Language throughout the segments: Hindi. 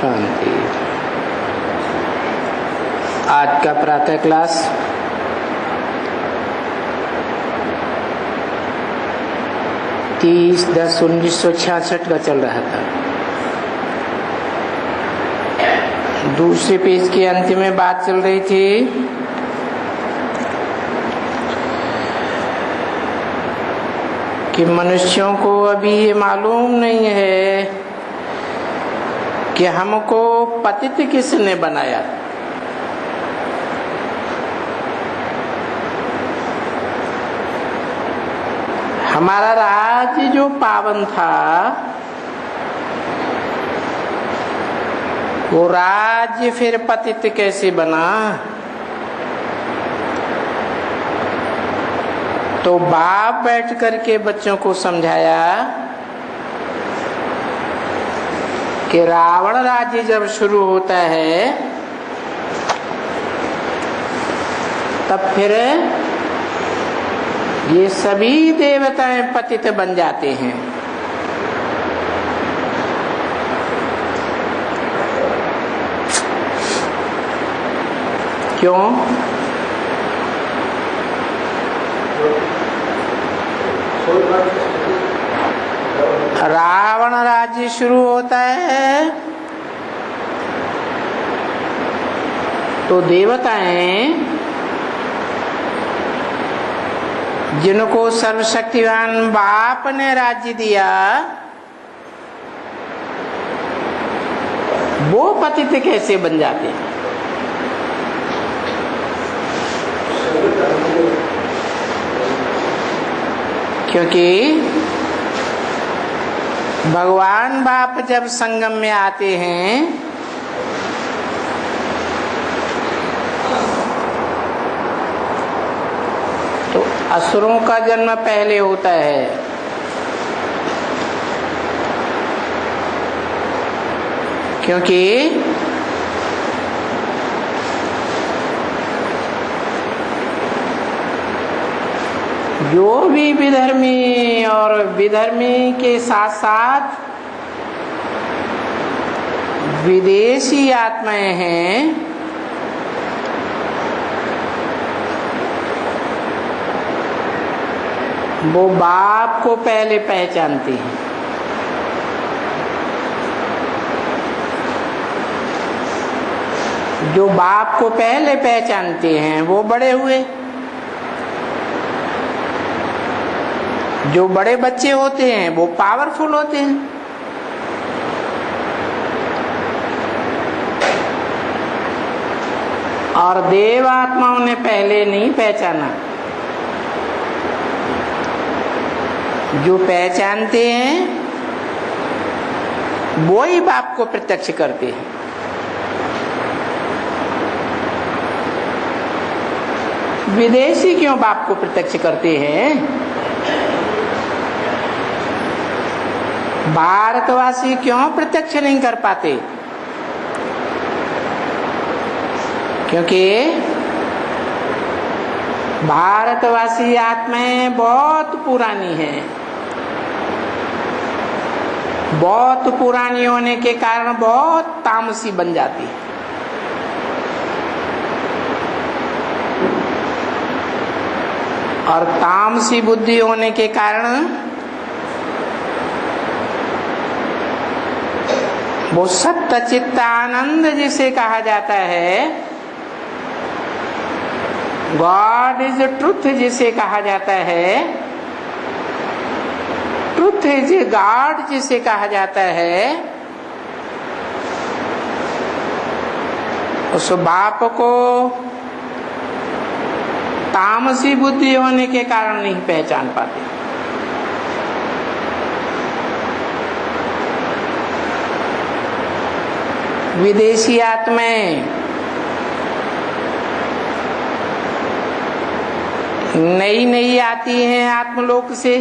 शांति। आज का प्रातः क्लास 30/10/1966 का चल रहा था। दूसरे पेज के अंत में बात चल रही थी कि मनुष्यों को अभी ये मालूम नहीं है कि हमको पतित किसने बनाया। हमारा राज्य जो पावन था वो राज्य फिर पतित कैसे बना। तो बाप बैठ करके बच्चों को समझाया कि रावण राज्य जब शुरू होता है तब फिर ये सभी देवताएं पतित बन जाते हैं। क्यों? रावण राज्य शुरू होता है तो देवताएं जिनको सर्वशक्तिवान बाप ने राज्य दिया वो पतित कैसे बन जाते हैं। क्योंकि भगवान बाप जब संगम में आते हैं तो असुरों का जन्म पहले होता है। क्योंकि जो भी विधर्मी और विधर्मी के साथ साथ विदेशी आत्माएं हैं वो बाप को पहले पहचानती हैं। जो बाप को पहले पहचानते हैं वो बड़े हुए। जो बड़े बच्चे होते हैं वो पावरफुल होते हैं। और देव आत्माओं ने पहले नहीं पहचाना। जो पहचानते हैं वो ही बाप को प्रत्यक्ष करते हैं। विदेशी क्यों बाप को प्रत्यक्ष करते हैं? भारतवासी क्यों प्रत्यक्ष नहीं कर पाते? क्योंकि भारतवासी आत्माएं बहुत पुरानी हैं। बहुत पुरानी होने के कारण बहुत तामसी बन जाती है। और तामसी बुद्धि होने के कारण वो सत्य चित्त आनंद जिसे कहा जाता है, गॉड इज ट्रुथ जिसे कहा जाता है, ट्रुथ इज गॉड जिसे कहा जाता है, उस बाप को तामसी बुद्धि होने के कारण नहीं पहचान पाते। विदेशी आत्माएं नई नई आती हैं आत्मलोक से।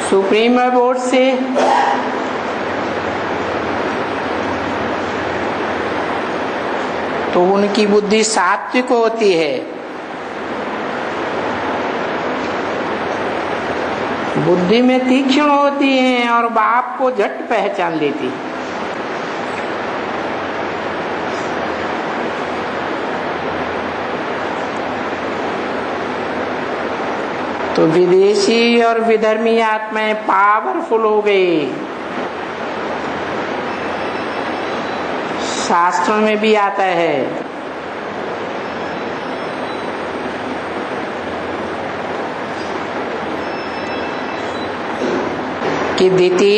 सुप्रीम बोर्ड से तो उनकी बुद्धि सात्विक होती है। बुद्धि में तीक्ष्ण होती हैं और बाप को झट पहचान लेती। तो विदेशी और विधर्मी आत्माएं पावरफुल हो गई। शास्त्रों में भी आता है कि दिति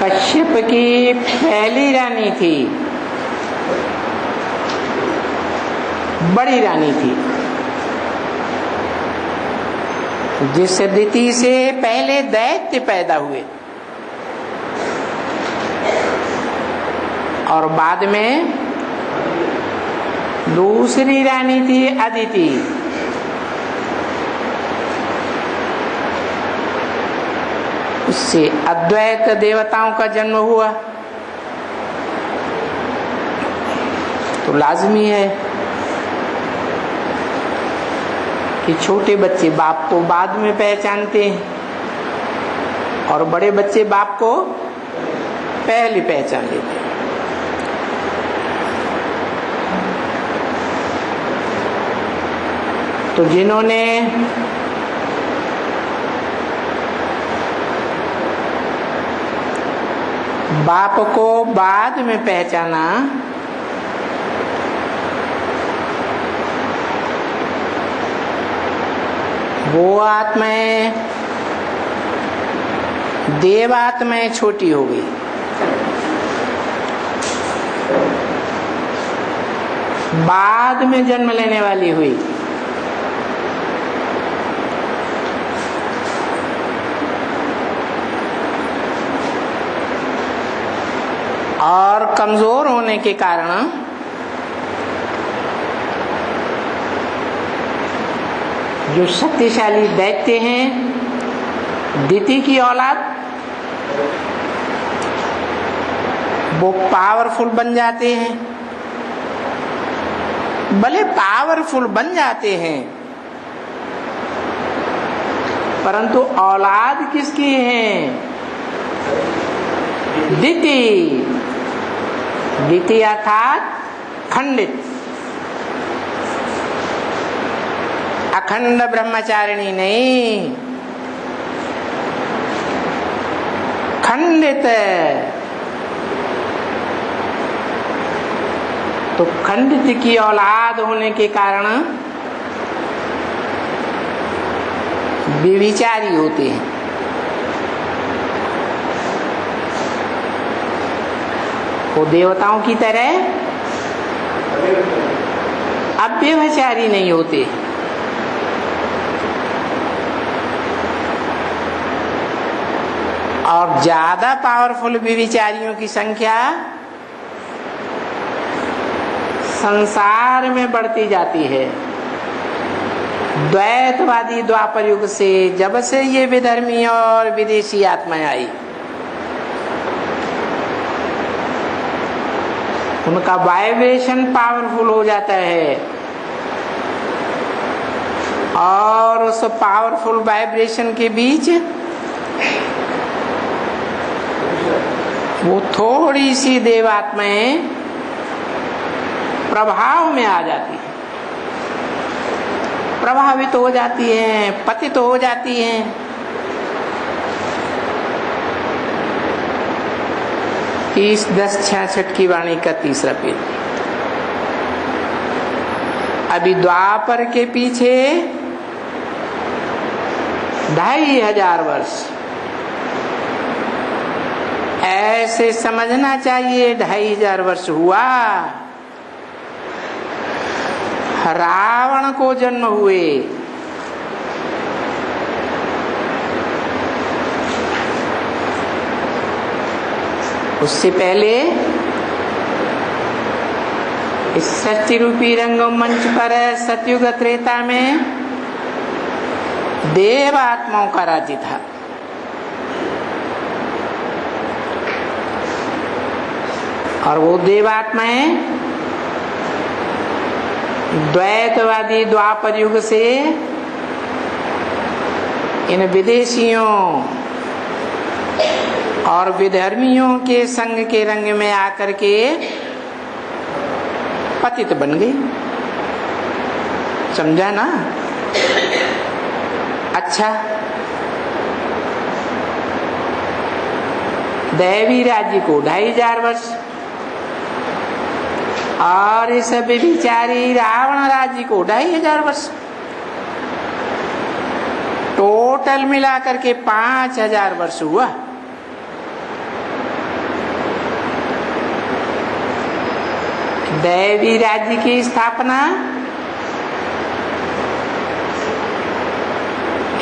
कश्यप की पहली रानी थी, बड़ी रानी थी, जिस दिति से पहले दैत्य पैदा हुए और बाद में दूसरी रानी थी अदिति। उससे अद्वैत देवताओं का जन्म हुआ। तो लाजमी है कि छोटे बच्चे बाप को बाद में पहचानते हैं और बड़े बच्चे बाप को पहले पहचान लेते हैं। तो जिन्होंने बाप को बाद में पहचाना, वो आत्माएं देवात्माएं छोटी हो गई। बाद में जन्म लेने वाली हुई। और कमजोर होने के कारण जो शक्तिशाली दैत्य हैं, दिति की औलाद, वो पावरफुल बन जाते हैं। भले पावरफुल बन जाते हैं, परंतु औलाद किसकी है? दिति। दिति अर्थात खंडित, अखंड ब्रह्मचारिणी नहीं, खंडित। तो खंडित की औलाद होने के कारण व्यभिचारी होते हैं। वो देवताओं की तरह अव्यभिचारी नहीं होते। और ज्यादा पावरफुल व्यभिचारियों की संख्या संसार में बढ़ती जाती है। द्वैतवादी द्वापर युग से, जब से ये विधर्मी और विदेशी आत्माएं आई, उनका वाइब्रेशन पावरफुल हो जाता है और उस पावरफुल वाइब्रेशन के बीच वो थोड़ी सी देवात्माएं प्रभाव में आ जाती है, प्रभावित हो जाती हैं, पतित हो जाती हैं। इस 1066 की वाणी का तीसरा पेज। अभी द्वापर के पीछे 2500 वर्ष, ऐसे समझना चाहिए 2500 वर्ष हुआ रावण को जन्म हुए। उससे पहले इस सृष्टि रूपी रंगमंच पर सतयुग त्रेता में देव आत्माओं का राज्य था। और वो देवात्माएं द्वैतवादी द्वापर युग से इन विदेशियों और विधर्मियों के संग के रंग में आकर के पतित बन गई। समझा ना? अच्छा, दैवी राज्य को 2500 वर्ष और इस विचारी रावण राज्य को 2500 वर्ष, टोटल मिलाकर के 5000 वर्ष हुआ। दैवी राज्य की स्थापना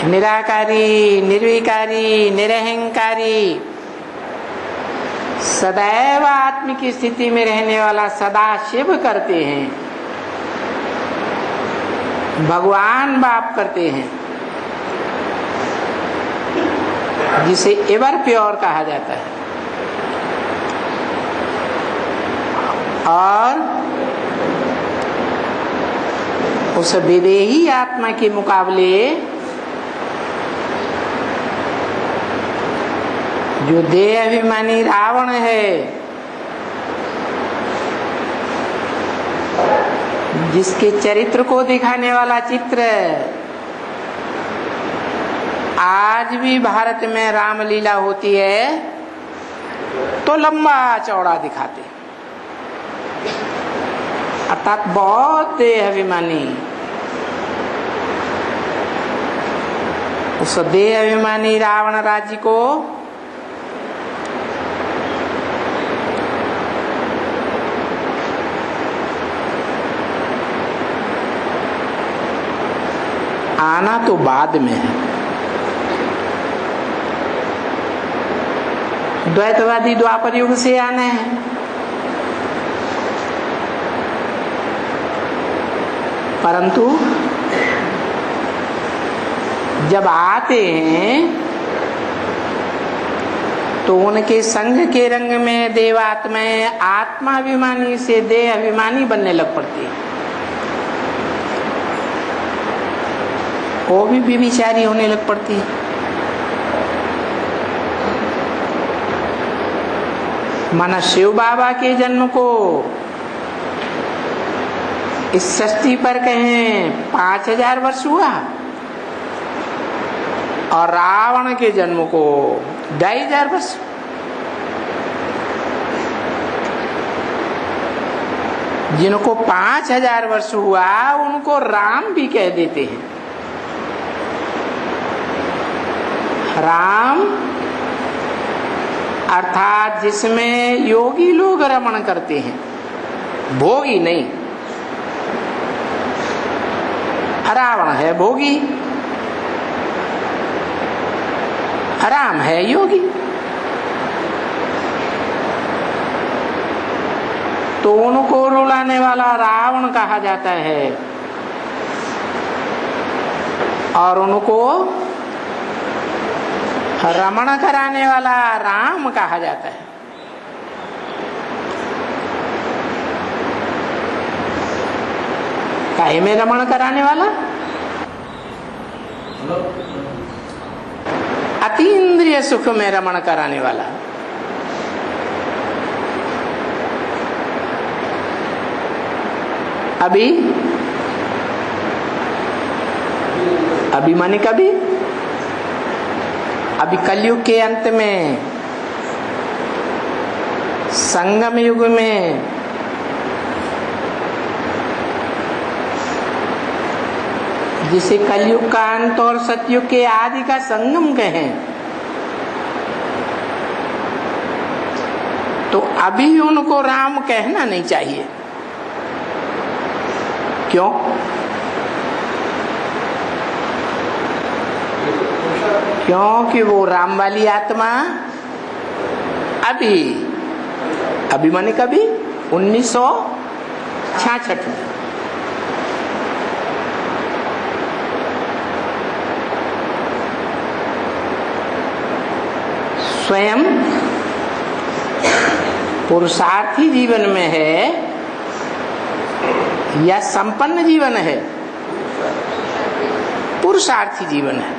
निराकारी, निर्विकारी, निरहंकारी, सदैव आत्म की स्थिति में रहने वाला सदाशिव करते हैं, भगवान बाप करते हैं, जिसे एवर प्योर कहा जाता है। और उस विदेही आत्मा के मुकाबले जो देह अभिमानी रावण है, जिसके चरित्र को दिखाने वाला चित्र आज भी भारत में रामलीला होती है तो लंबा चौड़ा दिखाते, अर्थात बहुत देह अभिमानी। उस देह अभिमानी रावण राज्य को आना तो बाद में है। द्वैतवादी द्वापर युग से आना है, परंतु जब आते हैं तो उनके संग के रंग में देवात्माएं आत्माभिमानी से देह अभिमानी बनने लग पड़ती है। वो भी विचारी होने लग पड़ती है। माना शिव बाबा के जन्म को इस सृष्टि पर कहें 5000 वर्ष हुआ और रावण के जन्म को 2500 वर्ष। जिनको 5000 वर्ष हुआ उनको राम भी कह देते हैं। राम अर्थात जिसमें योगी लोग रमण करते हैं, भोगी नहीं। रावण है भोगी, राम है योगी। तो उनको रुलाने वाला रावण कहा जाता है और उनको रमण कराने वाला राम कहा जाता है। काहे में रमण कराने वाला? अतीन्द्रिय सुख में रमण कराने वाला। अभी माने कभी? अभी कलयुग के अंत में, संगम युग में जिसे कलयुग का अंत और सतयुग के आदि का संगम कहें, तो अभी उनको राम कहना नहीं चाहिए। क्यों? क्योंकि वो राम वाली आत्मा अभी माने कभी 1966 में स्वयं पुरुषार्थी जीवन में है, या संपन्न जीवन है? पुरुषार्थी जीवन है।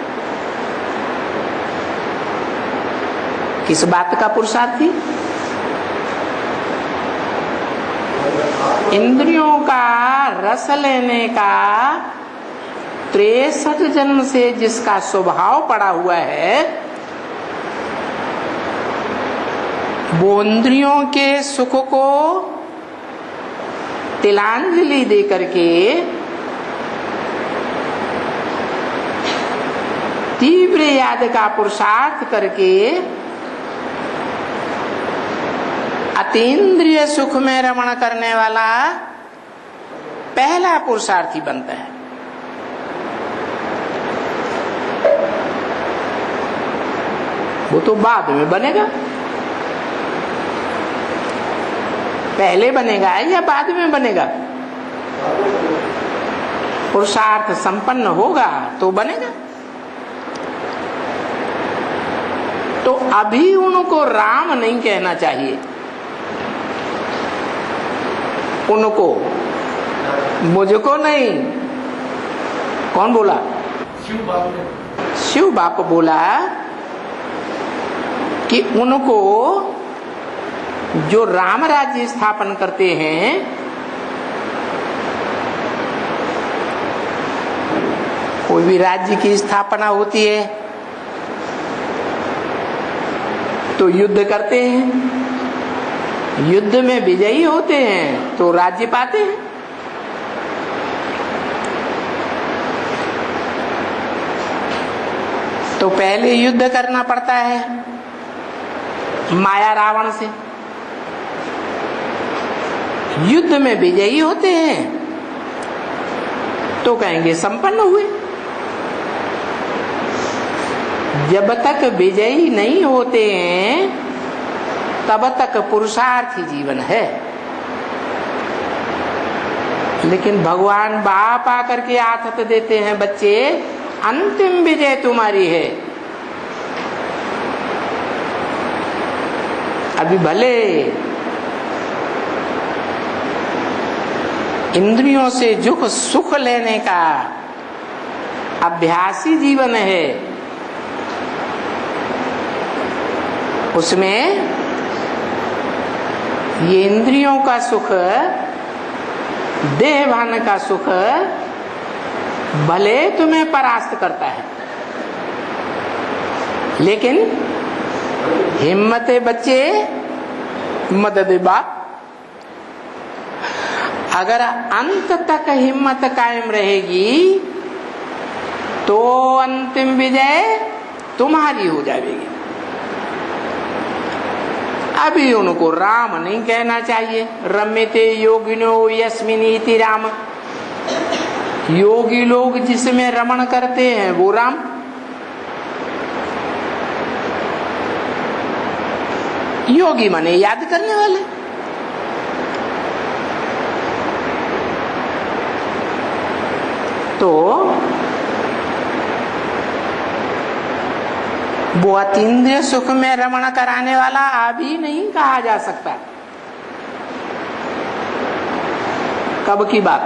किस बात का पुरुषार्थी? इंद्रियों का रस लेने का 63 जन्म से जिसका स्वभाव पड़ा हुआ है, वो इंद्रियों के सुख को तिलांजलि दे करके तीव्र याद का पुरुषार्थ करके अतीन्द्रिय सुख में रमण करने वाला पहला पुरुषार्थी बनता है। वो तो बाद में बनेगा। पहले बनेगा या बाद में बनेगा? पुरुषार्थ संपन्न होगा तो बनेगा। तो अभी उनको राम नहीं कहना चाहिए, उनको, मुझको नहीं। कौन बोला? शिव बाप बोला कि उनको जो राम राज्य स्थापन करते हैं, कोई भी राज्य की स्थापना होती है तो युद्ध करते हैं, युद्ध में विजयी होते हैं तो राज्य पाते हैं। तो पहले युद्ध करना पड़ता है माया रावण से, युद्ध में विजयी होते हैं तो कहेंगे संपन्न हुए। जब तक विजयी नहीं होते हैं तब तक पुरुषार्थी जीवन है। लेकिन भगवान बाप आकर के आथत देते हैं, बच्चे अंतिम विजय तुम्हारी है। अभी भले इंद्रियों से जो सुख लेने का अभ्यासी जीवन है, उसमें ये इंद्रियों का सुख, देहभान का सुख भले तुम्हें परास्त करता है, लेकिन हिम्मत है बच्चे, मदद बाप। अगर अंत तक हिम्मत कायम रहेगी तो अंतिम विजय तुम्हारी हो जाएगी। अभी उनको राम नहीं कहना चाहिए। रम्यते योगिनो यस्मिनीति राम, योगी लोग जिसमें रमण करते हैं वो राम। योगी माने याद करने वाले। तो वो अतीन्द्रिय सुख में रमण कराने वाला अभी नहीं कहा जा सकता। कब की बात?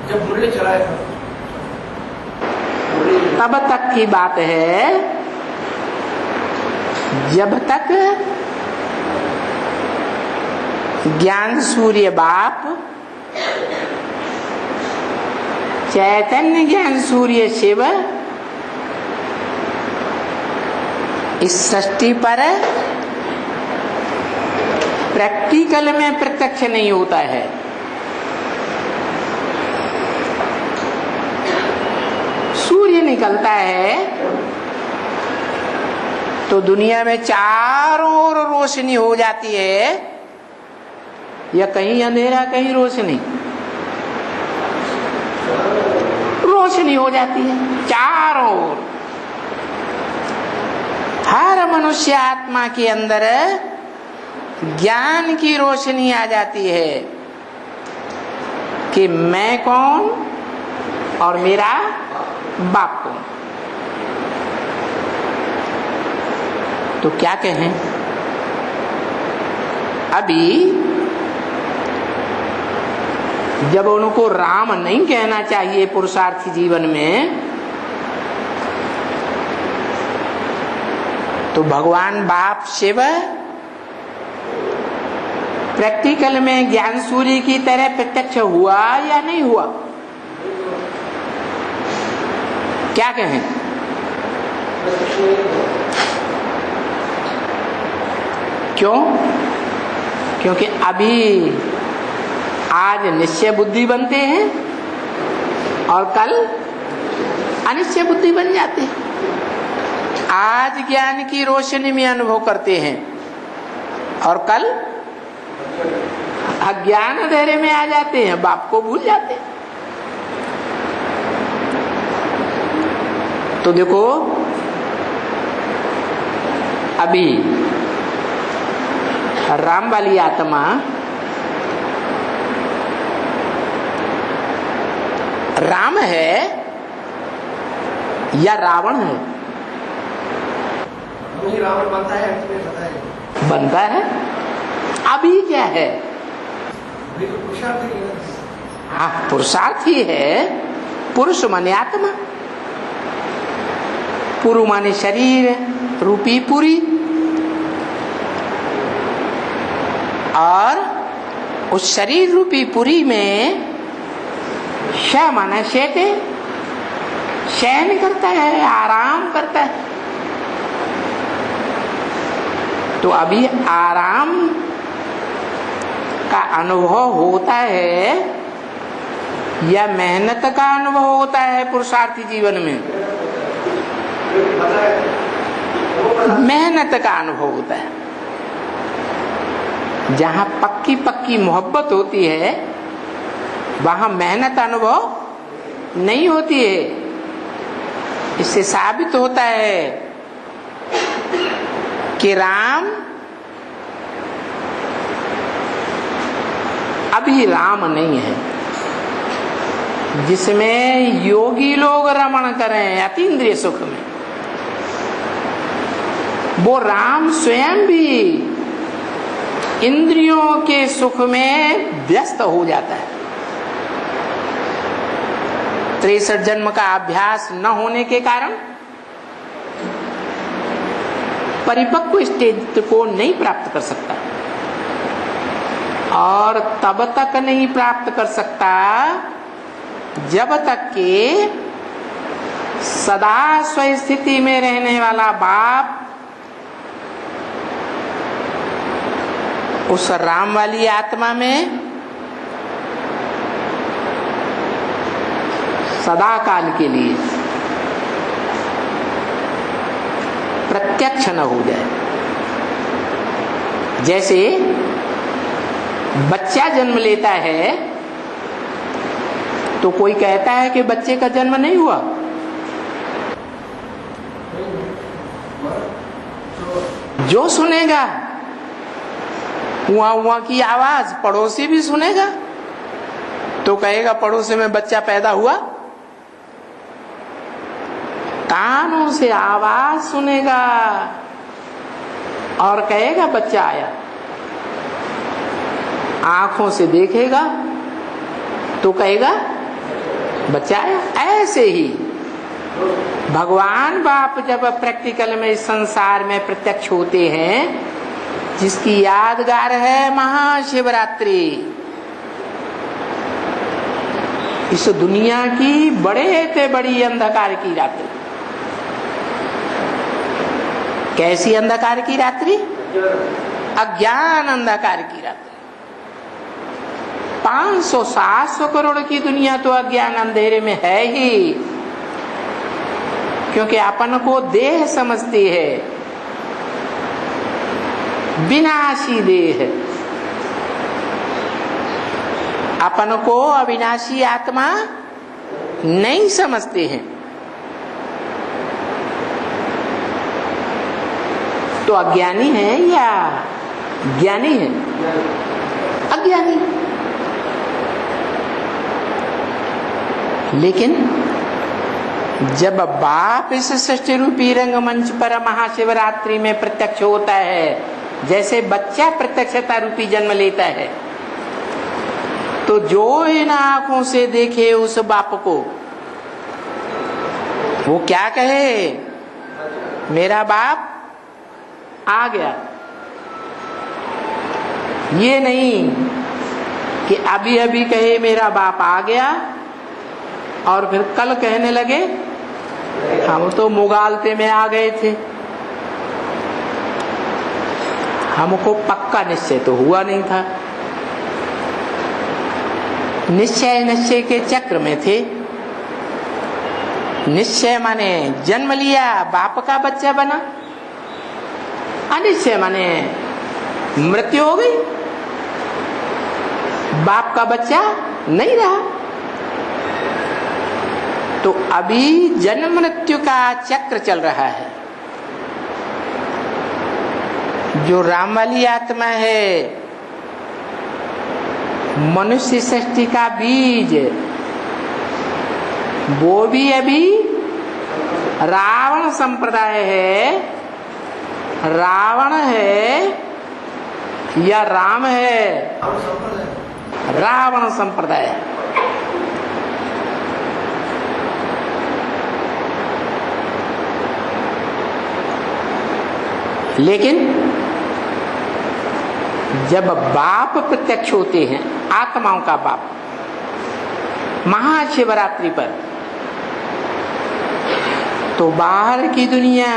जब मुरली चलाया था तब तक की बात है, जब तक ज्ञान सूर्य बाप, चैतन्य ज्ञान सूर्य शिव इस सृष्टि पर प्रैक्टिकल में प्रत्यक्ष नहीं होता है। सूर्य निकलता है तो दुनिया में चारों ओर रोशनी हो जाती है, या कहीं अंधेरा कहीं रोशनी, रोशनी हो जाती है चारों ओर। हर मनुष्य आत्मा के अंदर ज्ञान की रोशनी आ जाती है कि मैं कौन और मेरा बाप कौन। तो क्या कहें, अभी जब उनको राम नहीं कहना चाहिए पुरुषार्थी जीवन में, तो भगवान बाप शिव प्रैक्टिकल में ज्ञान सूर्य की तरह प्रत्यक्ष हुआ या नहीं हुआ? क्या कहें? क्यों? क्योंकि अभी आज निश्चय बुद्धि बनते हैं और कल अनिश्चय बुद्धि बन जाते हैं। आज ज्ञान की रोशनी में अनुभव करते हैं और कल अज्ञान अंधेरे में आ जाते हैं, बाप को भूल जाते हैं। तो देखो अभी राम वाली आत्मा राम है या रावण है? रावण बनता है, पता है। बनता है। अभी क्या है? अभी तो पुरुषार्थ ही है। हाँ, पुरुषार्थ ही है। पुरुष माने आत्मा, पुरु माने शरीर रूपी पुरी, और उस शरीर रूपी पुरी में श माना शेते, शयन करता है, आराम करता है। तो अभी आराम का अनुभव होता है या मेहनत का अनुभव होता है पुरुषार्थी जीवन में? मेहनत का अनुभव होता है। जहां पक्की पक्की मोहब्बत होती है वहां मेहनत अनुभव नहीं होती है। इससे साबित होता है कि राम अभी राम नहीं है जिसमें योगी लोग रमण करें अतीन्द्रिय सुख में। वो राम स्वयं भी इंद्रियों के सुख में व्यस्त हो जाता है। 63 जन्म का अभ्यास न होने के कारण परिपक्व स्टेज को नहीं प्राप्त कर सकता, और तब तक नहीं प्राप्त कर सकता जब तक कि सदा स्वस्थिति में रहने वाला बाप उस राम वाली आत्मा में सदा काल के लिए प्रत्यक्ष न हो जाए। जैसे बच्चा जन्म लेता है तो कोई कहता है कि बच्चे का जन्म नहीं हुआ। जो सुनेगा हुआ हुआ की आवाज पड़ोसी भी सुनेगा तो कहेगा पड़ोसी में बच्चा पैदा हुआ। कानों से आवाज सुनेगा और कहेगा बच्चा आया। आंखों से देखेगा तो कहेगा बच्चा आया। ऐसे ही भगवान बाप जब प्रैक्टिकल में इस संसार में प्रत्यक्ष होते हैं, जिसकी यादगार है महाशिवरात्रि, इस दुनिया की बड़े से बड़ी अंधकार की रात्रि। कैसी अंधकार की रात्रि? अज्ञान अंधकार की रात्रि। 500-700 करोड़ की दुनिया तो अज्ञान अंधेरे में है ही, क्योंकि अपन को देह समझती है, विनाशी देह। अपन को अविनाशी आत्मा नहीं समझते हैं। तो अज्ञानी है या ज्ञानी है? अज्ञानी। लेकिन जब बाप इस सृष्टि रूपी रंगमंच पर महाशिवरात्रि में प्रत्यक्ष होता है जैसे बच्चा प्रत्यक्षता रूपी जन्म लेता है, तो जो इन आंखों से देखे उस बाप को, वो क्या कहे, मेरा बाप आ गया। ये नहीं कि अभी अभी कहे मेरा बाप आ गया और फिर कल कहने लगे हम तो मुगालते में आ गए थे, हमको पक्का निश्चय तो हुआ नहीं था। निश्चय के चक्र में थे। निश्चय माने जन्म लिया, बाप का बच्चा बना। अनिश्चय माने मृत्यु हो गई, बाप का बच्चा नहीं रहा। तो अभी जन्म मृत्यु का चक्र चल रहा है। जो राम वाली आत्मा है, मनुष्य सृष्टि का बीज, वो भी अभी रावण संप्रदाय है। रावण है या राम है? रावण संप्रदाय है। लेकिन जब बाप प्रत्यक्ष होते हैं, आत्माओं का बाप, महाशिवरात्रि पर, तो बाहर की दुनिया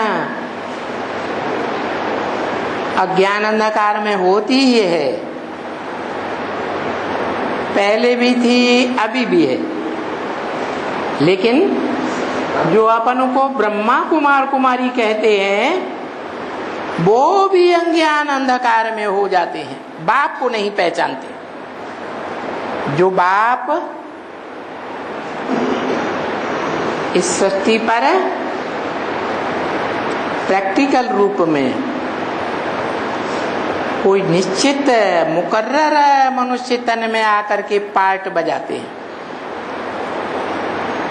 अज्ञान अंधकार में होती ही है। पहले भी थी, अभी भी है। लेकिन जो अपन को ब्रह्मा कुमार कुमारी कहते हैं, वो भी अज्ञान अंधकार में हो जाते हैं, बाप को नहीं पहचानते। जो बाप इस सृष्टि पर प्रैक्टिकल रूप में कोई निश्चित मुकर्रर मनुष्य तन में आकर के पार्ट बजाते हैं,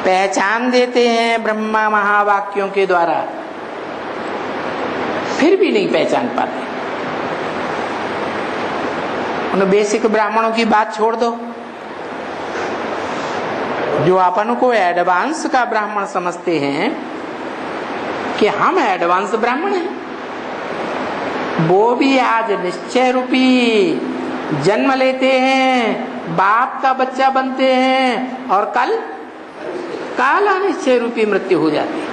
पहचान देते हैं ब्रह्मा महावाक्यों के द्वारा, फिर भी नहीं पहचान पाते। उन बेसिक ब्राह्मणों की बात छोड़ दो, जो अपन को एडवांस का ब्राह्मण समझते हैं कि हम एडवांस ब्राह्मण हैं, वो भी आज निश्चय रूपी जन्म लेते हैं, बाप का बच्चा बनते हैं और कल काला निश्चय रूपी मृत्यु हो जाती है।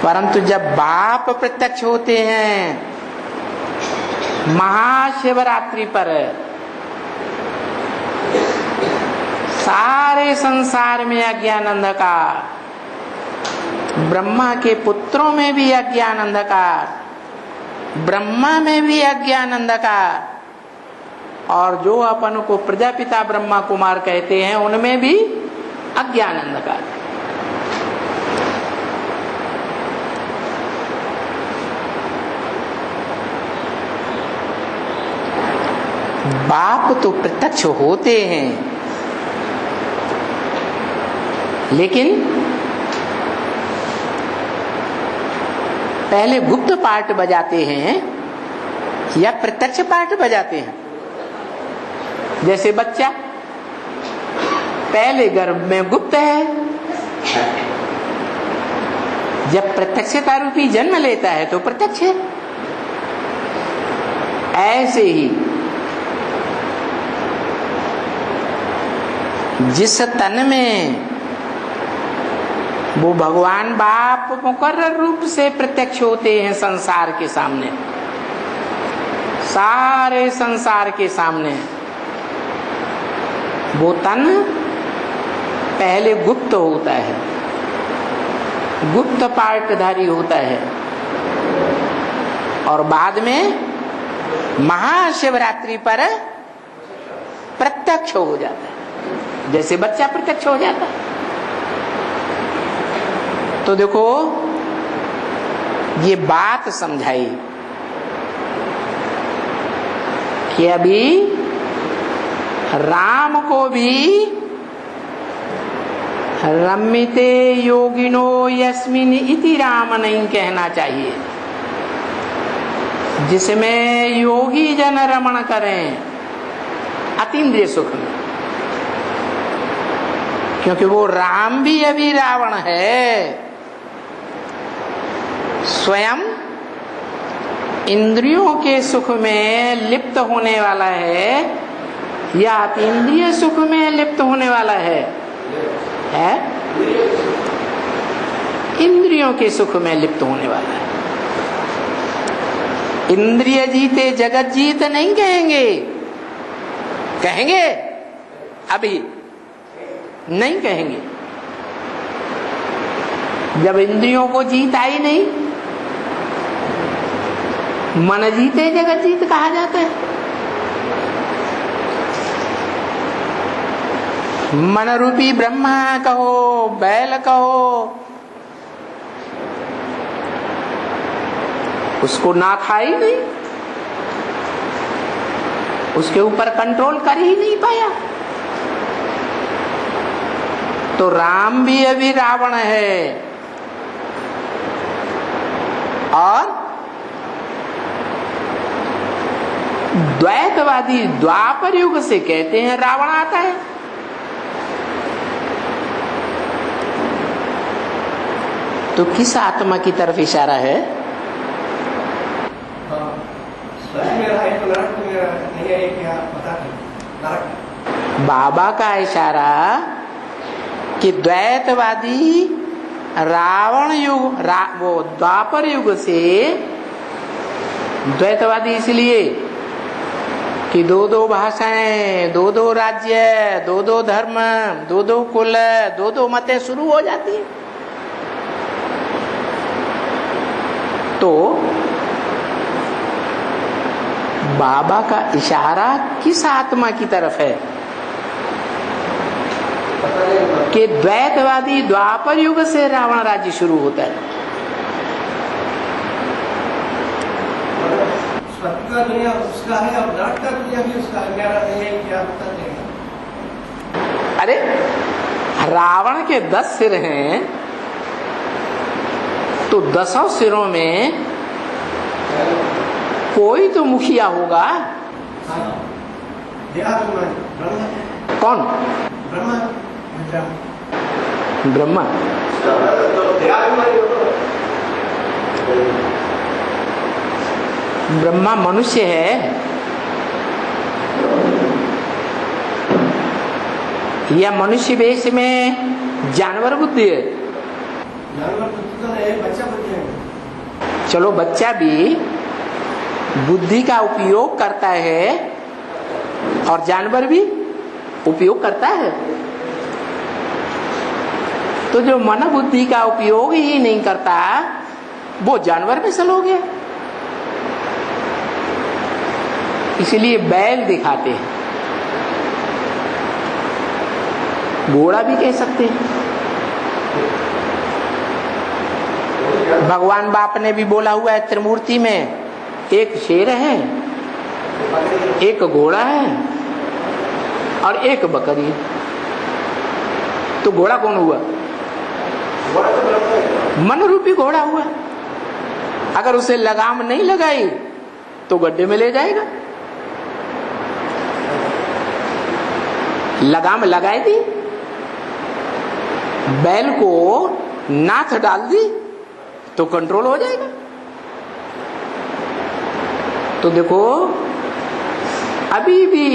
परंतु जब बाप प्रत्यक्ष होते हैं महाशिवरात्रि पर, सारे संसार में अज्ञान अंधकार, ब्रह्मा के पुत्रों में भी अज्ञान अंधकार, ब्रह्मा में भी अज्ञान अंधकार, और जो अपन को प्रजापिता ब्रह्मा कुमार कहते हैं, उनमें भी अज्ञान अंधकार। बाप तो प्रत्यक्ष होते हैं, लेकिन पहले गुप्त पार्ट बजाते हैं या प्रत्यक्ष पार्ट बजाते हैं। जैसे बच्चा पहले गर्भ में गुप्त है, जब प्रत्यक्षता रूपी जन्म लेता है तो प्रत्यक्ष है। ऐसे ही जिस तन में वो भगवान बाप मुकर्रर रूप से प्रत्यक्ष होते हैं संसार के सामने, सारे संसार के सामने, वो तन पहले गुप्त होता है, गुप्त पार्टधारी होता है, और बाद में महाशिवरात्रि पर प्रत्यक्ष हो जाता है, जैसे बच्चा प्रत्यक्ष हो जाता है। तो देखो ये बात समझाई कि अभी राम को भी रम्यते योगिनो यस्मिन इति राम नहीं कहना चाहिए, जिसमें योगी जन रमण करें अतीन्द्रिय सुख में, क्योंकि वो राम भी अभी रावण है, स्वयं इंद्रियों के सुख में लिप्त होने वाला है या अतीन्द्रिय सुख में लिप्त होने वाला है? इंद्रियों के सुख में लिप्त होने वाला है। इंद्रिय जीते जगत जीत नहीं कहेंगे, कहेंगे अभी नहीं कहेंगे। जब इंद्रियों को जीता ही नहीं, मन जीते जगत जीत कहा जाता है। मन रूपी ब्रह्मा कहो, बैल कहो, उसको ना खा ही नहीं, उसके ऊपर कंट्रोल कर ही नहीं पाया। तो राम भी अभी रावण है, और द्वैतवादी द्वापर युग से कहते हैं रावण आता है। तो किस आत्मा की तरफ इशारा है? बाबा का इशारा कि द्वैतवादी रावण युग वो द्वापर युग से, द्वैतवादी इसलिए कि दो दो भाषाएं, दो दो राज्य, दो दो धर्म, दो दो कुल, दो दो मतें शुरू हो जाती है। तो बाबा का इशारा किस आत्मा की तरफ है? कि द्वैतवादी द्वापर युग से रावण राज्य शुरू होता है। स्वर्ग का दुनिया उसका है और नरक का दुनिया भी उसका है, क्या पता नहीं। अरे रावण के 10 सिर हैं, तो 10 सिरों में कोई तो मुखिया होगा। कौन? ब्रह्मा। ब्रह्मा मनुष्य है या मनुष्य वेश में जानवर बुद्धि है? जानवर बुद्धि तो है, बच्चा बुद्धि है। चलो बच्चा भी बुद्धि का उपयोग करता है और जानवर भी उपयोग करता है। तो जो मन बुद्धि का उपयोग ही नहीं करता वो जानवर में सल हो गया। इसलिए बैल दिखाते हैं, घोड़ा भी कह सकते हैं। भगवान बाप ने भी बोला हुआ है त्रिमूर्ति में, एक शेर है, एक घोड़ा है और एक बकरी। तो घोड़ा कौन हुआ? मन रूपी घोड़ा हुआ। अगर उसे लगाम नहीं लगाई तो गड्ढे में ले जाएगा। लगाम लगाई दी, बैल को नाथ डाल दी तो कंट्रोल हो जाएगा। तो देखो अभी भी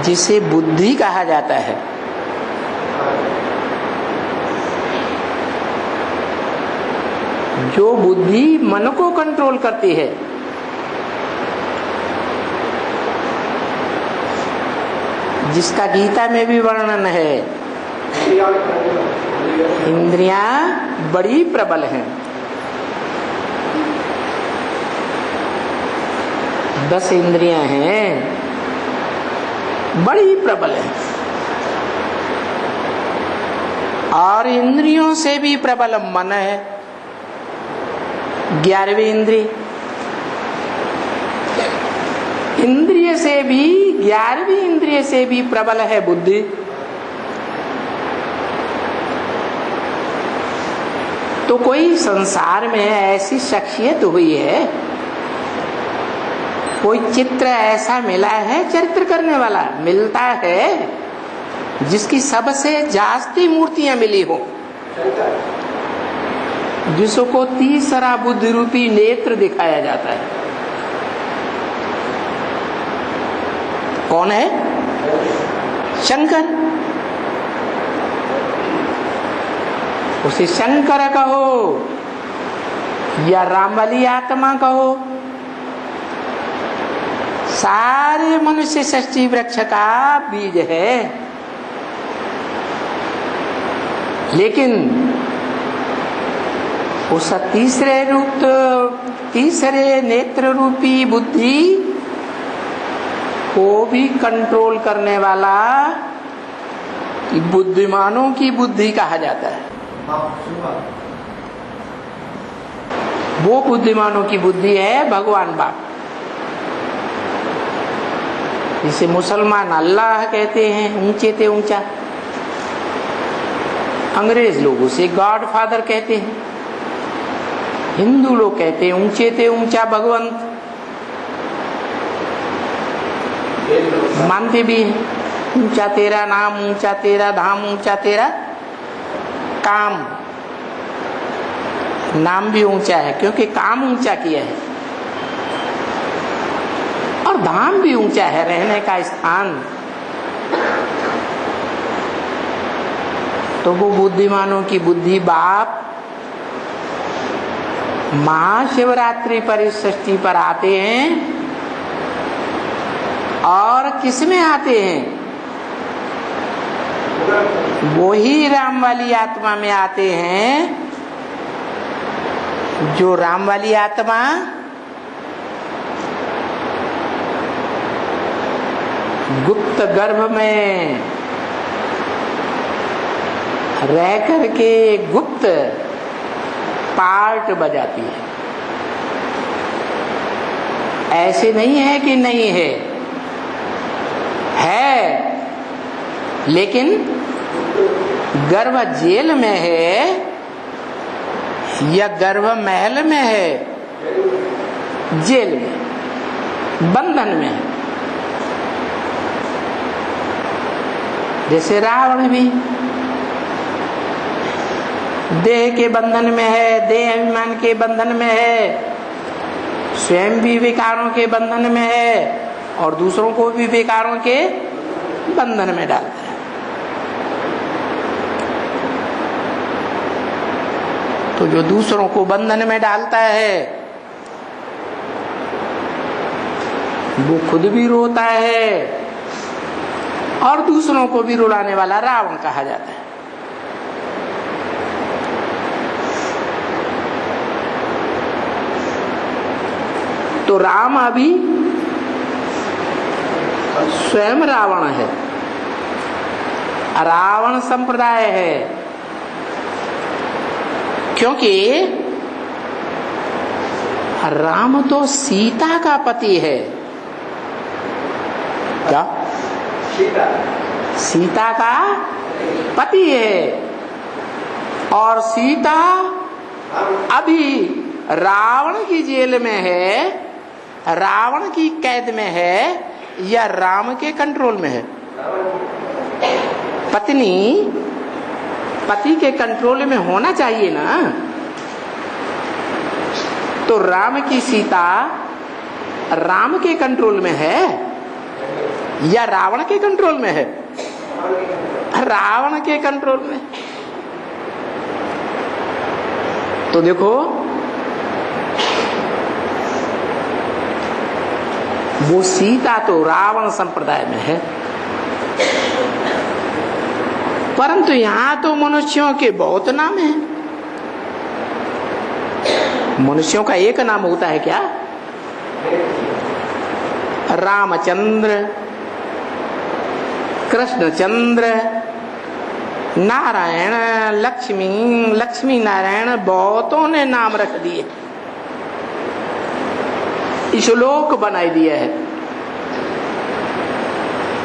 जिसे बुद्धि कहा जाता है, जो बुद्धि मन को कंट्रोल करती है, जिसका गीता में भी वर्णन है, इंद्रियां बड़ी प्रबल हैं। 10 इंद्रियां हैं, बड़ी प्रबल है। और इंद्रियों से भी प्रबल मन है, 11वीं इंद्रिय। इंद्रिय से भी, 11वीं इंद्रिय से भी प्रबल है बुद्धि। तो कोई संसार में ऐसी शख्सियत हुई है, कोई चित्र ऐसा मिला है, चरित्र करने वाला मिलता है, जिसकी सबसे जास्ती मूर्तियां मिली हो, जिसको तीसरा बुद्धि रूपी नेत्र दिखाया जाता है। कौन है? शंकर। उसे शंकर कहो या राम वाली आत्मा कहो, सारे मनुष्य सृष्टि वृक्ष का बीज है। लेकिन उस तीसरे नेत्र रूपी बुद्धि को भी कंट्रोल करने वाला बुद्धिमानों की बुद्धि कहा जाता है। वो बुद्धिमानों की बुद्धि है भगवान बाप, जिसे मुसलमान अल्लाह कहते हैं, ऊंचे से ऊंचा। अंग्रेज लोग उसे गॉड फादर कहते हैं। हिंदू लोग कहते हैं ऊंचे से ऊंचा भगवंत, मानते भी हैं। ऊंचा तेरा नाम, ऊंचा तेरा धाम, ऊंचा तेरा काम। नाम भी ऊंचा है क्योंकि काम ऊंचा किया है, और धाम भी ऊंचा है, रहने का स्थान। तो वो बुद्धिमानों की बुद्धि बाप महाशिवरात्रि पर इस सृष्टि पर आते हैं, और किसमें आते हैं? वो ही राम वाली आत्मा में आते हैं, जो राम वाली आत्मा गुप्त गर्भ में रह करके गुप्त पार्ट बजाती है। ऐसे नहीं है कि नहीं है, लेकिन गर्भ जेल में है या गर्भ महल में है? जेल में, बंधन में है। जैसे रावण भी देह के बंधन में है, देह अभिमान के बंधन में है, स्वयं भी विकारों के बंधन में है, और दूसरों को भी विकारों के बंधन में डालता है। तो जो दूसरों को बंधन में डालता है वो खुद भी रोता है, और दूसरों को भी रुलाने वाला रावण कहा जाता है। तो राम अभी स्वयं रावण है, रावण संप्रदाय है, क्योंकि राम तो सीता का पति है। क्या? सीता का पति है, और सीता अभी रावण की जेल में है, रावण की कैद में है, या राम के कंट्रोल में है? पत्नी पति के कंट्रोल में होना चाहिए ना। तो राम की सीता राम के कंट्रोल में है या रावण के कंट्रोल में है? रावण के कंट्रोल में। तो देखो, वो सीता तो रावण संप्रदाय में है, परंतु यहां तो मनुष्यों के बहुत नाम हैं। मनुष्यों का एक नाम होता है क्या? रामचंद्र, कृष्णचंद्र, नारायण, लक्ष्मी, लक्ष्मी नारायण, बहुतों ने नाम रख दिए, श्लोक बनाई दिया है।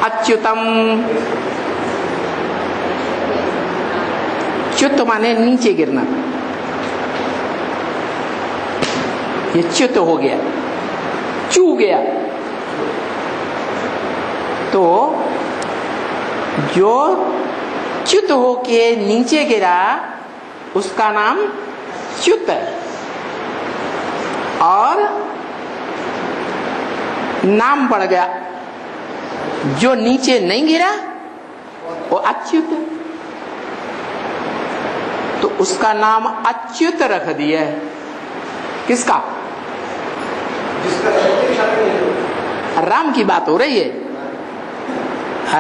अच्युतम। च्युत माने नीचे गिरना, ये च्युत हो गया, चू गया। तो जो च्युत होके नीचे गिरा उसका नाम च्युत है, और नाम पड़ गया जो नीचे नहीं गिरा वो अच्युत, तो उसका नाम अच्युत रख दिया है। किसका? राम की बात हो रही है।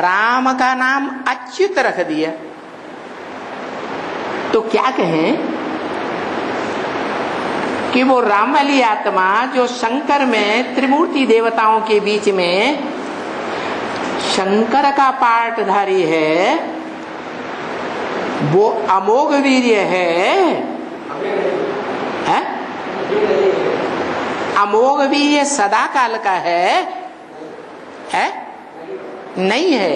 राम का नाम अच्युत रख दिया। तो क्या कहें कि वो राम वाली आत्मा जो शंकर में त्रिमूर्ति देवताओं के बीच में शंकर का पार्टधारी है, वो अमोघ वीर्य है? अमोघ वीर्य सदा काल का है? नहीं है।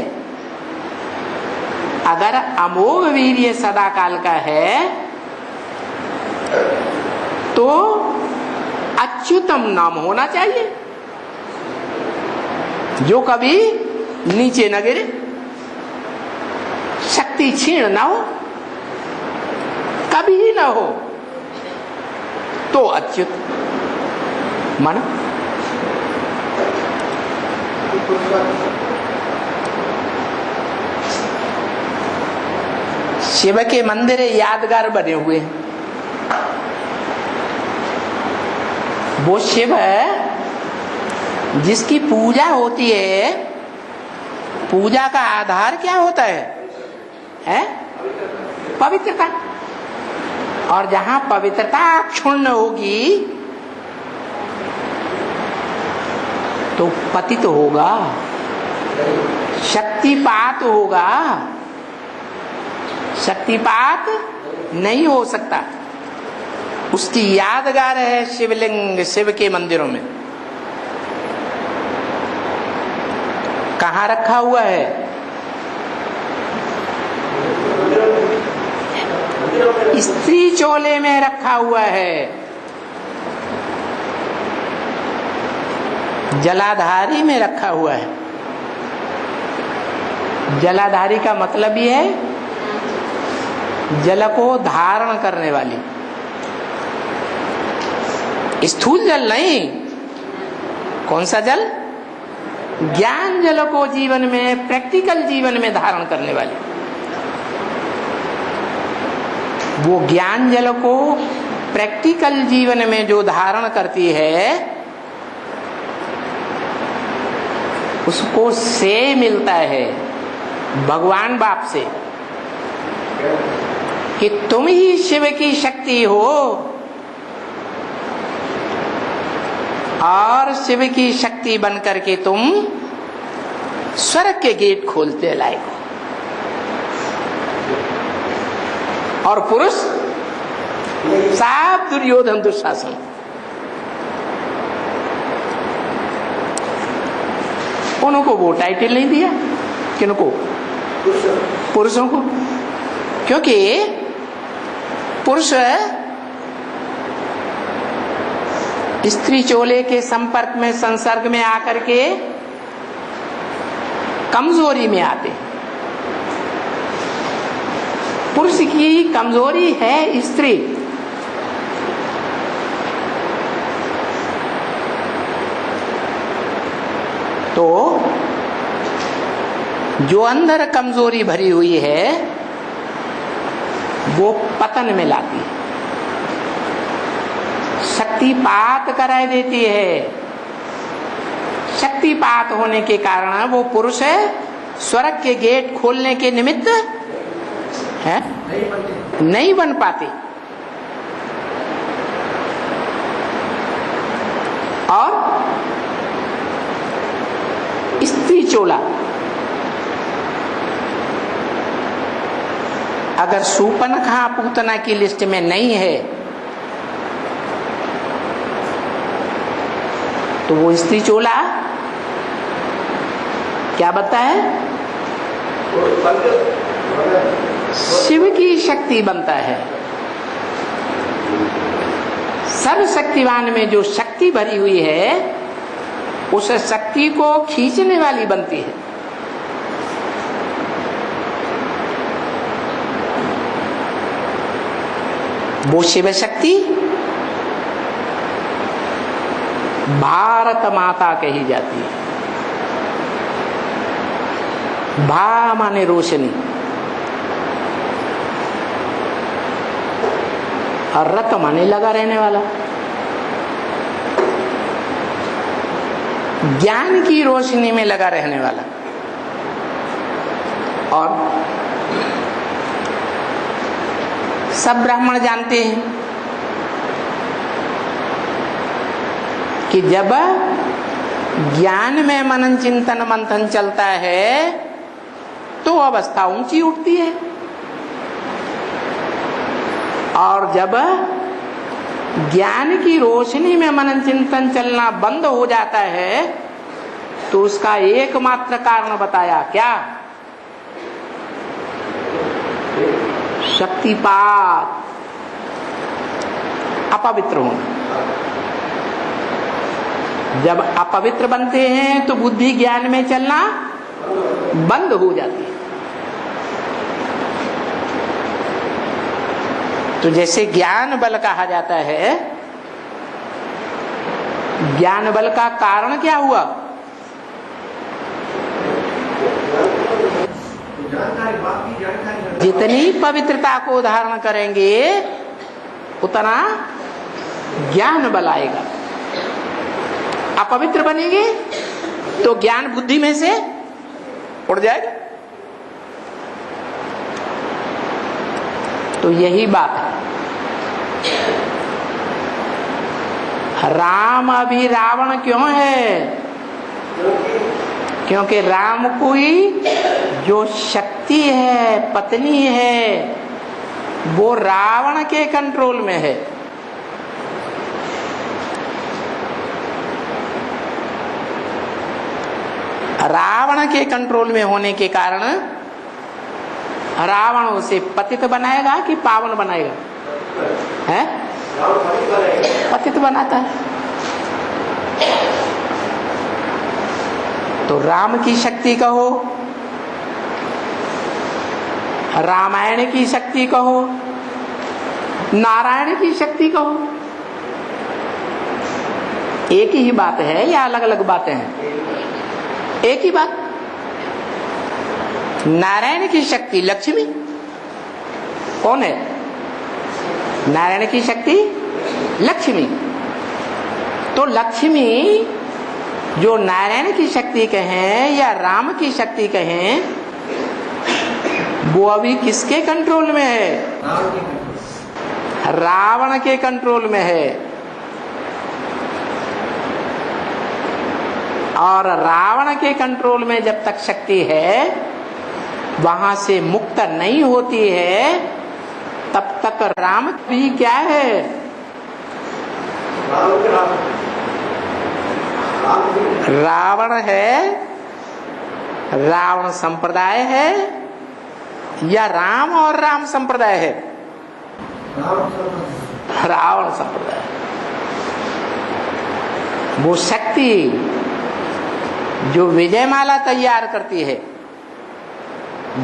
अगर अमोघ वीर्य सदा काल का है तो अच्युतम नाम होना चाहिए, जो कभी नीचे न गिरे, शक्ति क्षीण न हो, कभी न हो, तो अच्युत मन। शिव के मंदिर यादगार बने हुए हैं। वो शिव है जिसकी पूजा होती है, पूजा का आधार क्या होता है? पवित्रता। और जहां पवित्रता क्षुण्ण होगी तो पतित होगा, शक्तिपात होगा। शक्तिपात नहीं हो सकता। उसकी यादगार है शिवलिंग शिव के मंदिरों में। कहाँ रखा हुआ है? स्त्री चोले में रखा हुआ है, जलाधारी में रखा हुआ है। जलाधारी का मतलब ये है जल को धारण करने वाली, स्थूल जल नहीं। कौन सा जल? ज्ञान जल को जीवन में, प्रैक्टिकल जीवन में धारण करने वाली। वो ज्ञान जल को प्रैक्टिकल जीवन में जो धारण करती है उसको से मिलता है भगवान बाप से कि तुम ही शिव की शक्ति हो और शिव की शक्ति बनकर के तुम स्वर्ग के गेट खोलते लायक हो। और पुरुष साफ दुर्योधन दुशासन। उनको वो टाइटल नहीं दिया। किनको? पुरुषों को। क्योंकि पुरुष स्त्री चोले के संपर्क में, संसर्ग में आकर के कमजोरी में आते। पुरुष की कमजोरी है स्त्री। तो जो अंदर कमजोरी भरी हुई है वो पतन में लाती है, शक्तिपात कराए देती है। शक्तिपात होने के कारण वो पुरुष स्वर्ग के गेट खोलने के निमित्त है नहीं बन पाते। और स्त्री चोला अगर शूर्पणखा पूतना की लिस्ट में नहीं है तो वो स्त्री चोला क्या बनता है? शिव की शक्ति बनता है। सर्वशक्तिवान में जो शक्ति भरी हुई है उस शक्ति को खींचने वाली बनती है। वो शिव शक्ति भारत माता कही जाती है। भा माने रोशनी और रत माने लगा रहने वाला। ज्ञान की रोशनी में लगा रहने वाला। और सब ब्राह्मण जानते हैं कि जब ज्ञान में मनन चिंतन मंथन चलता है तो अवस्था ऊंची उठती है, और जब ज्ञान की रोशनी में मनन चिंतन चलना बंद हो जाता है तो उसका एकमात्र कारण बताया, क्या? शक्तिपात, अपवित्र होना। जब अपवित्र बनते हैं तो बुद्धि ज्ञान में चलना बंद हो जाती है। तो जैसे ज्ञान बल कहा जाता है, ज्ञान बल का कारण क्या हुआ? जितनी पवित्रता को धारण करेंगे उतना ज्ञान बल आएगा। अपवित्र बनेंगे तो ज्ञान बुद्धि में से उड़ जाएगा। तो यही बात है। राम अभी रावण क्यों है? क्योंकि राम कोई जो शक्ति है, पत्नी है, वो रावण के कंट्रोल में है। रावण के कंट्रोल में होने के कारण रावण उसे पतित बनाएगा कि पावन बनाएगा? है? पतित बनाता है। तो राम की शक्ति कहो, रामायण की शक्ति कहो, नारायण की शक्ति कहो, एक ही बात है या अलग अलग बातें हैं? एक ही बात। नारायण की शक्ति लक्ष्मी कौन है? नारायण की शक्ति लक्ष्मी। तो लक्ष्मी जो नारायण की शक्ति कहें या राम की शक्ति कहें, वो अभी किसके कंट्रोल में है? रावण के कंट्रोल में है। और रावण के कंट्रोल में जब तक शक्ति है, वहां से मुक्त नहीं होती है, तब तक राम भी क्या है? रावण है, रावण संप्रदाय है या राम और राम संप्रदाय है? रावण संप्रदाय। वो शक्ति जो विजयमाला तैयार करती है,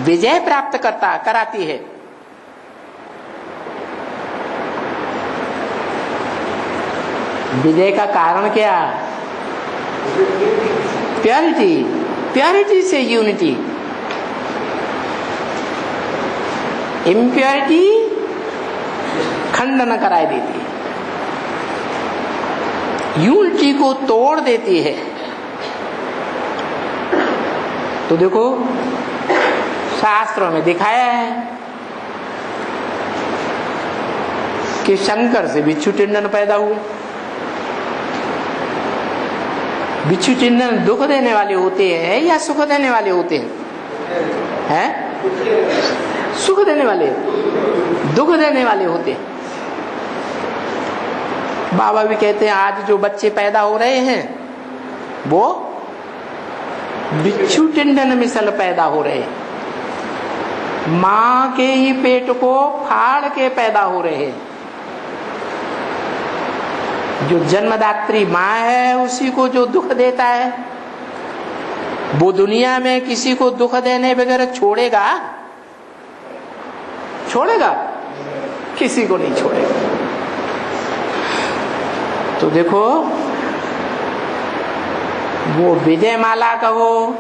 विजय प्राप्त कराती है, विजय का कारण क्या? प्योरिटी। प्योरिटी से यूनिटी। इम्प्योरिटी खंडन कराई देती है, यूनिटी को तोड़ देती है। तो देखो शास्त्रों में दिखाया है कि शंकर से बिच्छू टिंडन पैदा हुए। बिच्छू टिंडन दुख देने वाले होते हैं या सुख देने वाले होते हैं? सुख देने वाले, दुख देने वाले होते हैं। बाबा भी कहते हैं आज जो बच्चे पैदा हो रहे हैं वो बिच्छू टिंडन मिसल पैदा हो रहे, माँ के ही पेट को फाड़ के पैदा हो रहे। जो जन्मदात्री माँ है उसी को जो दुख देता है, वो दुनिया में किसी को दुख देने बगैर छोड़ेगा? छोड़ेगा? किसी को नहीं छोड़ेगा। तो देखो, वो विजय माला कहो,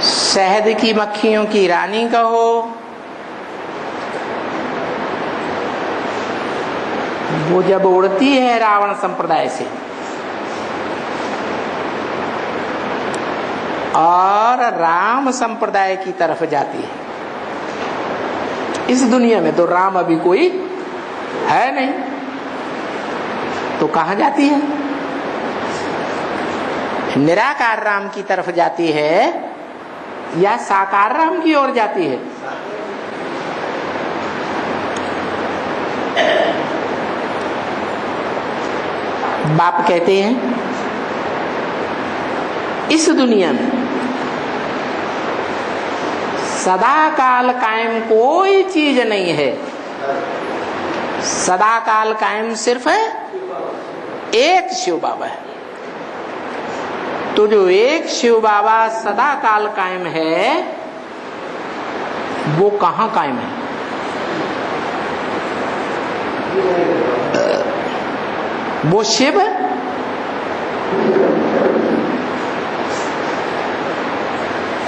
शहद की मक्खियों की रानी कहो, वो जब उड़ती है रावण संप्रदाय से और राम संप्रदाय की तरफ जाती है, इस दुनिया में तो राम अभी कोई है नहीं, तो कहां जाती है? निराकार राम की तरफ जाती है या साकार राम की ओर जाती है? बाप कहते हैं इस दुनिया में सदा काल कायम कोई चीज नहीं है, सदा काल कायम सिर्फ एक शिव बाबा है। तो जो एक शिव बाबा सदा काल कायम है, वो कहां कायम है? वो शिव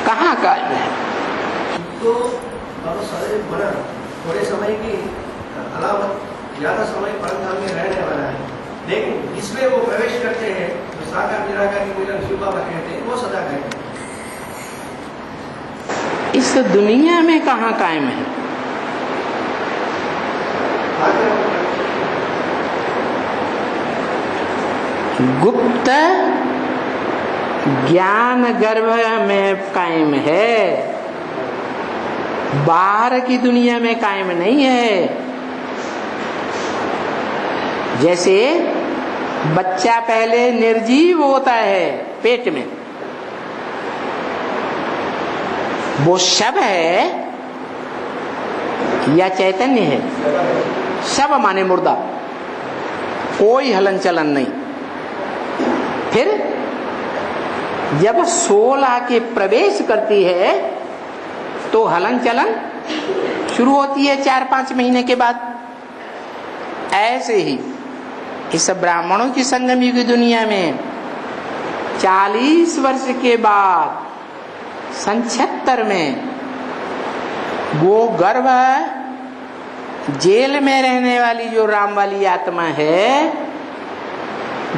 कहां कायम है? तो सारे बना थोड़े समय की अलावा ज्यादा समय परमधाम में रहने वाला है, लेकिन इसमें वो प्रवेश करते हैं तो साकार निराकार की मिलन शिव बाबा कहते हैं, वो सदा कहते हैं। इस दुनिया में कहां कायम है? गुप्त ज्ञान गर्भ में कायम है, बाहर की दुनिया में कायम नहीं है। जैसे बच्चा पहले निर्जीव होता है पेट में, वो शव है या चैतन्य है? शव माने मुर्दा, कोई हलन चलन नहीं। फिर जब सोल आके प्रवेश करती है तो हलन चलन शुरू होती है 4-5 महीने के बाद। ऐसे ही इस ब्राह्मणों की संगम युग दुनिया में 40 वर्ष के बाद सन 76 में वो गर्भ जेल में रहने वाली जो राम वाली आत्मा है,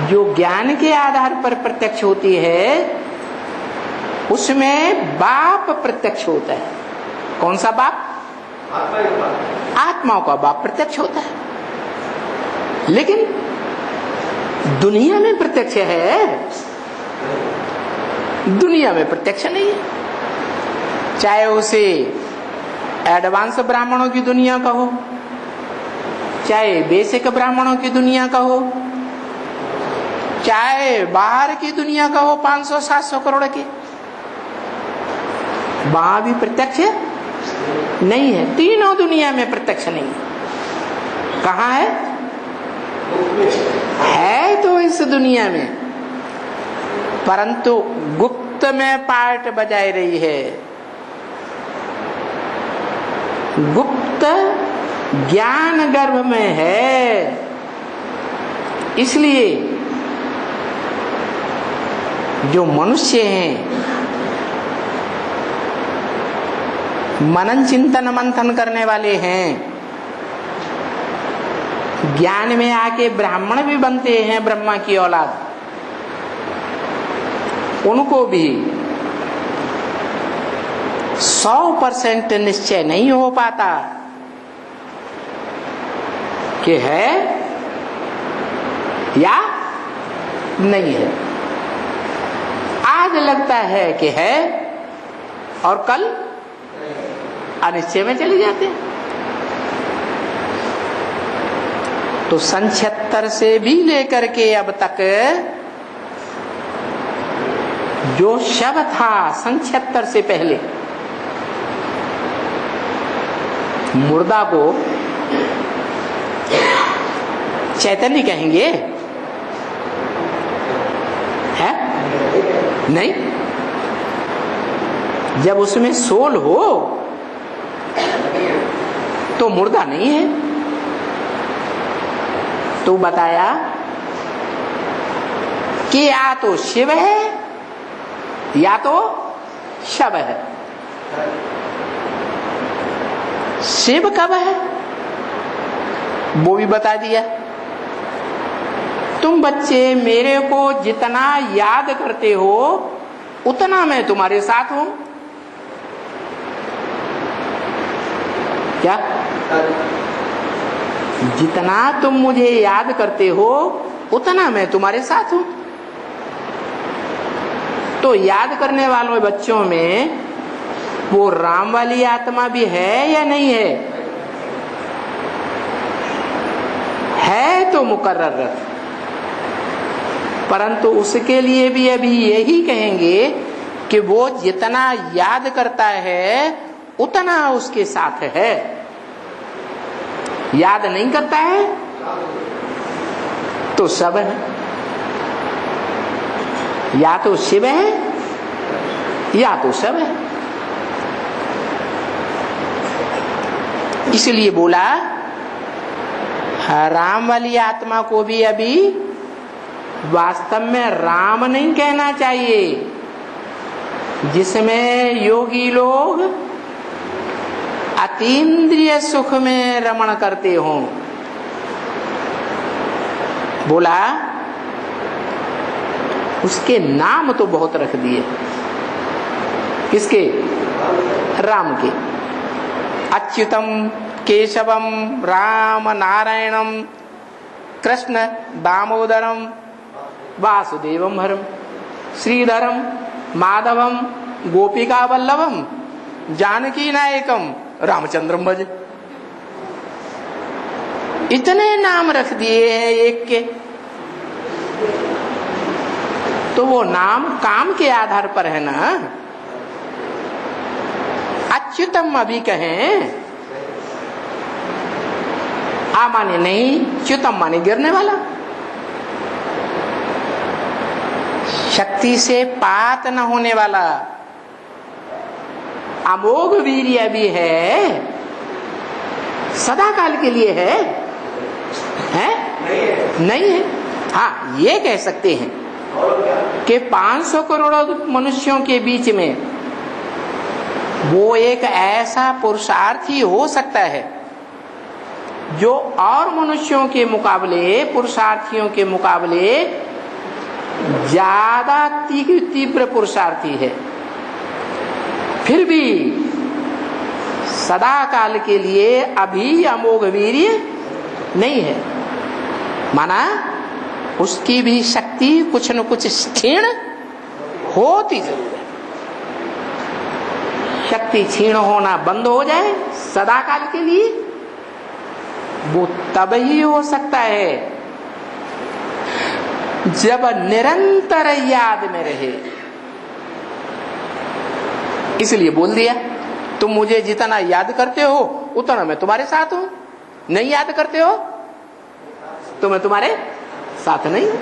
जो ज्ञान के आधार पर प्रत्यक्ष होती है, उसमें बाप प्रत्यक्ष होता है। कौन सा बाप? आत्माओं का बाप प्रत्यक्ष होता है। लेकिन दुनिया में प्रत्यक्ष है, दुनिया में प्रत्यक्ष नहीं है। चाहे उसे एडवांस ब्राह्मणों की दुनिया कहो, चाहे बेसिक ब्राह्मणों की दुनिया कहो, चाहे बाहर की दुनिया कहो 500-700 करोड़ की, वहां भी प्रत्यक्ष नहीं है। तीनों दुनिया में प्रत्यक्ष नहीं है। कहां है? है तो इस दुनिया में, परंतु गुप्त में पार्ट बजाई रही है। गुप्त ज्ञान गर्भ में है। इसलिए जो मनुष्य हैं, मनन चिंतन मंथन करने वाले हैं, ज्ञान में आके ब्राह्मण भी बनते हैं, ब्रह्मा की औलाद, उनको भी 100% निश्चय नहीं हो पाता कि है या नहीं है। आज लगता है कि है और कल अनिश्चय में चले जाते हैं। तो सन 76 से भी लेकर के अब तक जो शव था सन 76 से पहले, मुर्दा को चैतन्य कहेंगे? है नहीं। जब उसमें सोल हो तो मुर्दा नहीं है। तो बताया कि या तो शिव है या तो शव है। शिव कब है वो भी बता दिया। तुम बच्चे मेरे को जितना याद करते हो उतना मैं तुम्हारे साथ हूं। क्या? जितना तुम मुझे याद करते हो उतना मैं तुम्हारे साथ हूं। तो याद करने वालों बच्चों में वो राम वाली आत्मा भी है या नहीं है? है तो मुकर्रर, परंतु उसके लिए भी अभी यही कहेंगे कि वो जितना याद करता है उतना उसके साथ है। याद नहीं करता है तो सब है, या तो शिव है या तो सब है। इसलिए बोला राम वाली आत्मा को भी अभी वास्तव में राम नहीं कहना चाहिए, जिसमें योगी लोग अतीन्द्रिय सुख में रमण करते हों। बोला उसके नाम तो बहुत रख दिए। किसके? राम के। अच्युतम केशवम राम नारायणम कृष्ण दामोदरम वासुदेवम हरम श्रीधरम माधवम गोपिका वल्लभम जानकी नायकम रामचंद्रम भज। इतने नाम रख दिए हैं एक के। तो वो नाम काम के आधार पर है ना। अच्युतम अभी कहें आ माने नहीं, च्युतम माने गिरने वाला। शक्ति से पात न होने वाला। अमोघ वीर्य भी है, सदा काल के लिए है, नहीं है। हाँ ये कह सकते हैं कि 500 करोड़ मनुष्यों के बीच में वो एक ऐसा पुरुषार्थी हो सकता है जो और मनुष्यों के मुकाबले, पुरुषार्थियों के मुकाबले ज्यादा तीव्र पुरुषार्थी है, फिर भी सदा काल के लिए अभी अमोघ वीर्य नहीं है। माना उसकी भी शक्ति कुछ न कुछ क्षीण होती जरूर है। शक्ति क्षीण होना बंद हो जाए सदा काल के लिए, वो तब ही हो सकता है जब निरंतर याद में रहे। इसलिए बोल दिया तुम मुझे जितना याद करते हो उतना मैं तुम्हारे साथ हूं। नहीं याद करते हो तो मैं तुम्हारे साथ नहीं हूं।